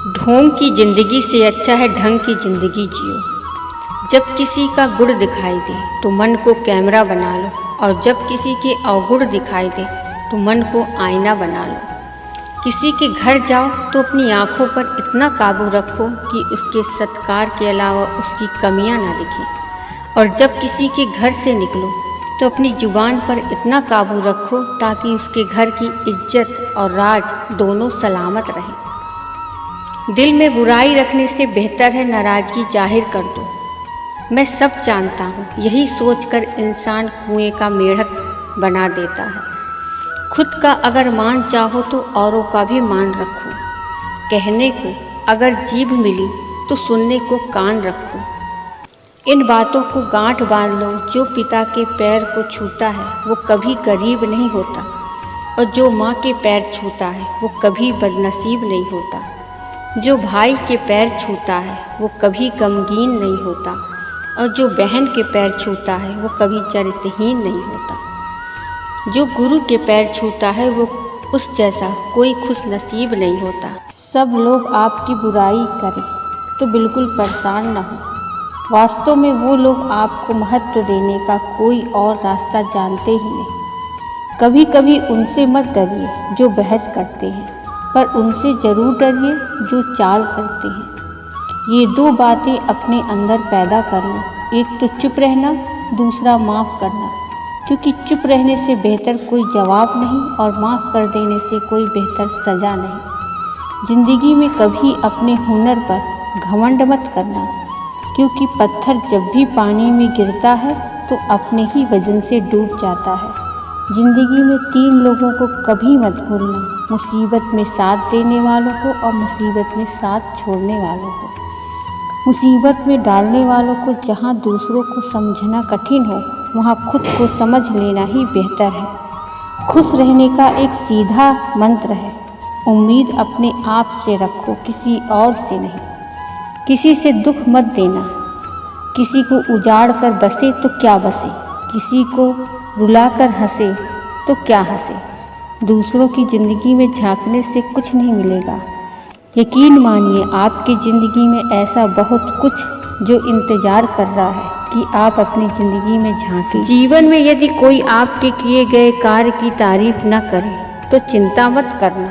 ढोंग की ज़िंदगी से अच्छा है ढंग की ज़िंदगी जियो। जब किसी का गुण दिखाई दे तो मन को कैमरा बना लो, और जब किसी के अवगुण दिखाई दे तो मन को आईना बना लो। किसी के घर जाओ तो अपनी आँखों पर इतना काबू रखो कि उसके सत्कार के अलावा उसकी कमियां ना दिखें, और जब किसी के घर से निकलो तो अपनी जुबान पर इतना काबू रखो ताकि उसके घर की इज्जत और राज दोनों सलामत रहें। दिल में बुराई रखने से बेहतर है नाराज़गी जाहिर कर दो। मैं सब जानता हूँ, यही सोचकर इंसान कुएं का मेढ़क बना देता है। खुद का अगर मान चाहो तो औरों का भी मान रखो। कहने को अगर जीभ मिली तो सुनने को कान रखो। इन बातों को गांठ बांध लो, जो पिता के पैर को छूता है वो कभी गरीब नहीं होता, और जो माँ के पैर छूता है वो कभी बदनसीब नहीं होता। जो भाई के पैर छूता है वो कभी गमगीन नहीं होता, और जो बहन के पैर छूता है वो कभी चरित्रहीन नहीं होता। जो गुरु के पैर छूता है वो उस जैसा कोई खुश नसीब नहीं होता। सब लोग आपकी बुराई करें तो बिल्कुल परेशान न हो। वास्तव में वो लोग आपको महत्व देने का कोई और रास्ता जानते ही नहीं। कभी कभी उनसे मत डरिए जो बहस करते हैं, पर उनसे ज़रूर डरिए जो चाल करते हैं। ये दो बातें अपने अंदर पैदा कर लो, एक तो चुप रहना, दूसरा माफ़ करना, क्योंकि चुप रहने से बेहतर कोई जवाब नहीं और माफ़ कर देने से कोई बेहतर सज़ा नहीं। ज़िंदगी में कभी अपने हुनर पर घमंड मत करना, क्योंकि पत्थर जब भी पानी में गिरता है तो अपने ही वजन से डूब जाता है। ज़िंदगी में 3 लोगों को कभी मत भूलना, मुसीबत में साथ देने वालों को और मुसीबत में साथ छोड़ने वालों को। मुसीबत में डालने वालों को जहाँ दूसरों को समझना कठिन हो वहाँ खुद को समझ लेना ही बेहतर है। खुश रहने का एक सीधा मंत्र है, उम्मीद अपने आप से रखो, किसी और से नहीं। किसी से दुख मत देना। किसी को उजाड़ कर बसे तो क्या बसे, किसी को रुलाकर हंसे तो क्या हंसे। दूसरों की ज़िंदगी में झांकने से कुछ नहीं मिलेगा। यकीन मानिए आपकी ज़िंदगी में ऐसा बहुत कुछ जो इंतज़ार कर रहा है कि आप अपनी ज़िंदगी में झांकें। जीवन में यदि कोई आपके किए गए कार्य की तारीफ न करे तो चिंता मत करना,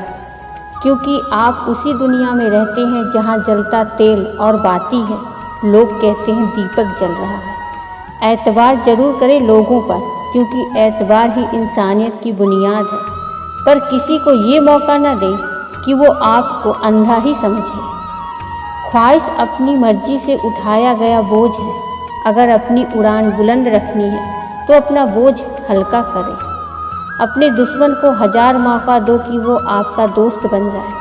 क्योंकि आप उसी दुनिया में रहते हैं जहाँ जलता तेल और बाती है। लोग कहते हैं दीपक जल रहा है। एतबार जरूर करें लोगों पर, क्योंकि एतबार ही इंसानियत की बुनियाद है, पर किसी को ये मौका न दें कि वो आपको अंधा ही समझे। ख्वाहिश अपनी मर्जी से उठाया गया बोझ है। अगर अपनी उड़ान बुलंद रखनी है तो अपना बोझ हल्का करें। अपने दुश्मन को 1000 मौका दो कि वो आपका दोस्त बन जाए,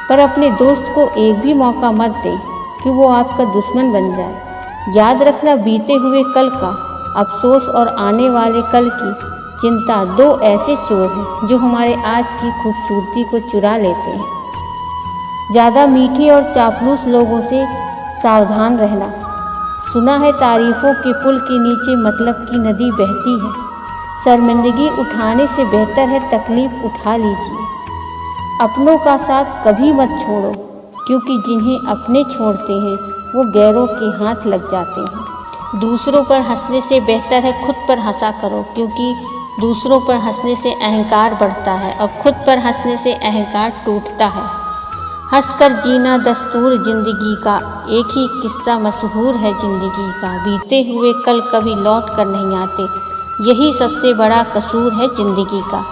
पर अपने दोस्त को एक भी मौका मत दें कि वो आपका दुश्मन बन जाए। याद रखना, बीते हुए कल का अफसोस और आने वाले कल की चिंता 2 ऐसे चोर हैं जो हमारे आज की खूबसूरती को चुरा लेते हैं। ज़्यादा मीठे और चापलूस लोगों से सावधान रहना। सुना है तारीफ़ों के पुल के नीचे मतलब की नदी बहती है। शर्मिंदगी उठाने से बेहतर है तकलीफ़ उठा लीजिए। अपनों का साथ कभी मत छोड़ो, क्योंकि जिन्हें अपने छोड़ते हैं वो गैरों के हाथ लग जाते हैं। दूसरों पर हंसने से बेहतर है खुद पर हंसा करो, क्योंकि दूसरों पर हंसने से अहंकार बढ़ता है और खुद पर हंसने से अहंकार टूटता है। हंसकर जीना दस्तूर ज़िंदगी का, एक ही किस्सा मशहूर है ज़िंदगी का। बीते हुए कल कभी लौट कर नहीं आते, यही सबसे बड़ा कसूर है ज़िंदगी का।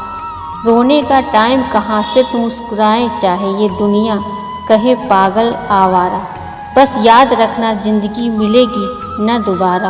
रोने का टाइम कहाँ, सिर्फ मुस्कुराए चाहे ये दुनिया कहे पागल आवारा। बस याद रखना ज़िंदगी मिलेगी न दोबारा।